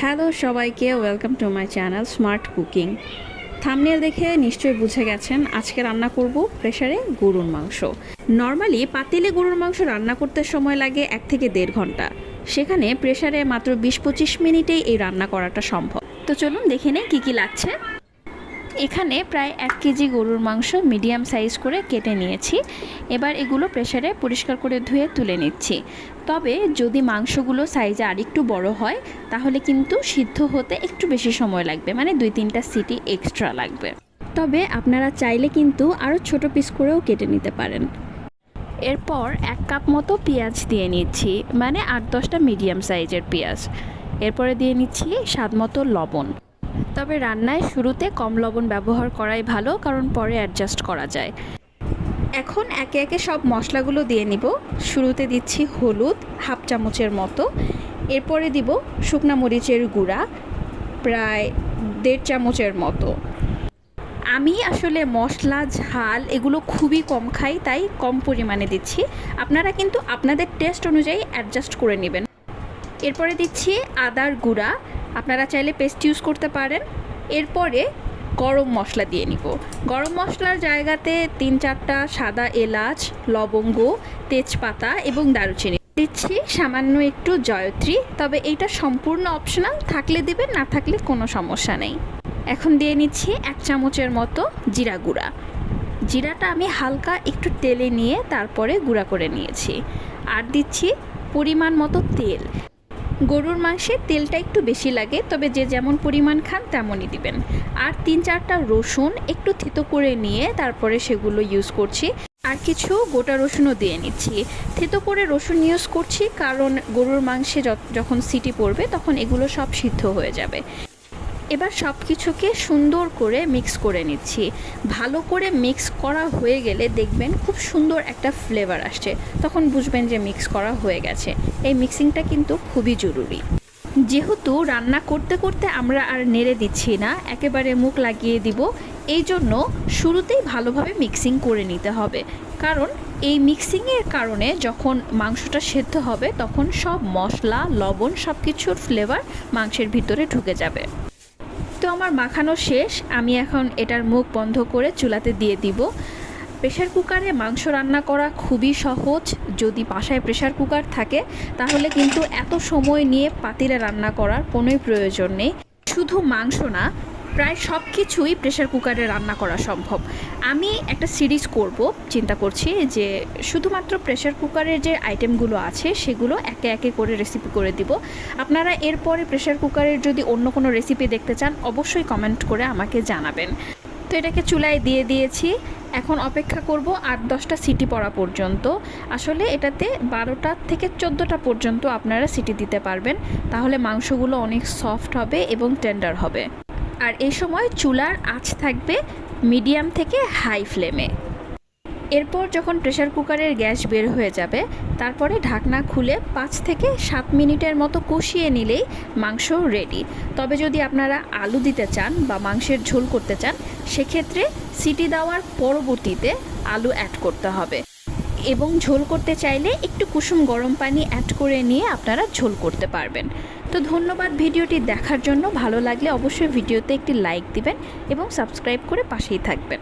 Hello সবাইকে, welcome to my channel smart cooking. Thumbnail দেখে নিশ্চয়ই বুঝে গেছেন আজকে রান্না করব প্রেসারে গরুর মাংস। নর্মালি পাতিলে গরুর মাংস রান্না করতে সময় লাগে 1 থেকে 1.5 ঘন্টা, সেখানে প্রেসারে মাত্র 20-25 মিনিটেই এই রান্না করাটা সম্ভব। তো চলুন দেখে নেই কী কী লাগছে। এখানে প্রায় 1 কেজি গরুর মাংস মিডিয়াম সাইজ করে কেটে নিয়েছি। এবার এগুলো প্রেসারে পরিষ্কার করে ধুয়ে তুলে নিচ্ছি। তবে যদি মাংসগুলো সাইজে আরেকটু বড় হয় তাহলে কিন্তু সিদ্ধ হতে একটু বেশি সময় লাগবে, মানে 2-3টা সিটি এক্সট্রা লাগবে। তবে আপনারা চাইলে কিন্তু আরও ছোট পিস করেও কেটে নিতে পারেন। এরপর 1 কাপ মতো পেঁয়াজ দিয়ে নিচ্ছি, মানে 8-10টা মিডিয়াম সাইজের পেঁয়াজ। এরপরে দিয়ে নিচ্ছি স্বাদ মতো লবণ। তবে রান্নায় শুরুতে কম লবণ ব্যবহার করাই ভালো, কারণ পরে অ্যাডজাস্ট করা যায়। এখন একে একে সব মশলাগুলো দিয়ে নিব। শুরুতে দিচ্ছি হলুদ 1/2 চামচের মতো, এরপরে দিব শুকনা মরিচের গুঁড়া প্রায় 1.5 চামচের মতো। আমি আসলে মশলা ঝাল এগুলো খুবই কম খাই, তাই কম পরিমাণে দিচ্ছি। আপনারা কিন্তু আপনাদের টেস্ট অনুযায়ী অ্যাডজাস্ট করে নেবেন। এরপরে দিচ্ছি আদার গুঁড়া, আপনারা চাইলে পেস্ট ইউজ করতে পারেন। এরপরে গরম মশলা দিয়ে নিব। গরম মশলার জায়গাতে 3-4টা সাদা এলাচ, লবঙ্গ, তেজপাতা এবং দারুচিনি দিচ্ছি, সামান্য একটু জয়ত্রী। তবে এইটা সম্পূর্ণ অপশনাল, থাকলে দিবেন, না থাকলে কোনো সমস্যা নেই। এখন দিয়ে নিচ্ছি 1 চামচের মতো জিরা গুঁড়া। জিরাটা আমি হালকা একটু তেলে নিয়ে তারপরে গুঁড়া করে নিয়েছি। আর দিচ্ছি পরিমাণ মতো তেল। গরুর মাংসে তেলটা একটু বেশি লাগে, তবে যে যেমন পরিমাণ খান তেমনই দিবেন। আর 3-4টা রসুন একটু থেতো করে নিয়ে তারপরে সেগুলো ইউজ করছি। আর কিছু গোটা রসুনও দিয়ে নিচ্ছি। থেতো করে রসুন ইউজ করছি কারণ গরুর মাংসে যখন সিটি পড়বে তখন এগুলো সব সিদ্ধ হয়ে যাবে। এবার সব কিছুকে সুন্দর করে মিক্স করে নিচ্ছি। ভালো করে মিক্স করা হয়ে গেলে দেখবেন খুব সুন্দর একটা ফ্লেভার আসছে, তখন বুঝবেন যে মিক্স করা হয়ে গেছে। এই মিক্সিংটা কিন্তু খুবই জরুরি। যেহেতু রান্না করতে করতে আমরা আর নেড়ে দিচ্ছি না, একেবারে মুখ লাগিয়ে দিব, এই জন্য শুরুতেই ভালোভাবে মিক্সিং করে নিতে হবে। কারণ এই মিক্সিংয়ের কারণে যখন মাংসটা সেদ্ধ হবে তখন সব মশলা, লবণ সব কিছুর ফ্লেভার মাংসের ভিতরে ঢুকে যাবে। তো আমার মাখানো শেষ, আমি এখন এটার মুখ বন্ধ করে চুলাতে দিয়ে দিব। প্রেশার কুকারে মাংস রান্না করা খুবই সহজ। যদি বাসায় প্রেশার কুকার থাকে তাহলে কিন্তু এত সময় নিয়ে পাতিলে রান্না করার কোনোই প্রয়োজন নেই। শুধু মাংস না, প্রায় সব কিছুই প্রেশার কুকারে রান্না করা সম্ভব। আমি একটা সিরিজ করব, চিন্তা করছি যে শুধুমাত্র প্রেশার কুকারের যে আইটেমগুলো আছে সেগুলো একে একে করে রেসিপি করে দিব। আপনারা এরপরে প্রেশার কুকারের যদি অন্য কোনো রেসিপি দেখতে চান অবশ্যই কমেন্ট করে আমাকে জানাবেন। তো এটাকে চুলায় দিয়ে দিয়েছি, এখন অপেক্ষা করব 8-10টা সিটি পড়া পর্যন্ত। আসলে এটাতে 12টা থেকে 14টা পর্যন্ত আপনারা সিটি দিতে পারবেন, তাহলে মাংসগুলো অনেক সফট হবে এবং টেন্ডার হবে। আর এই সময় চুলার আঁচ থাকবে মিডিয়াম থেকে হাই ফ্লেমে। এরপর যখন প্রেশার কুকারের গ্যাস বের হয়ে যাবে তারপরে ঢাকনা খুলে 5 থেকে 7 মিনিটের মতো কষিয়ে নিলেই মাংস রেডি। তবে যদি আপনারা আলু দিতে চান বা মাংসের ঝোল করতে চান সেক্ষেত্রে সিটি দেওয়ার পরবর্তীতে আলু অ্যাড করতে হবে, এবং ঝোল করতে চাইলে একটু কুসুম গরম পানি অ্যাড করে নিয়ে আপনারা ঝোল করতে পারবেন। তো ধন্যবাদ ভিডিওটি দেখার জন্য। ভালো লাগলে অবশ্যই ভিডিওতে একটি লাইক দিবেন এবং সাবস্ক্রাইব করে পাশেই থাকবেন।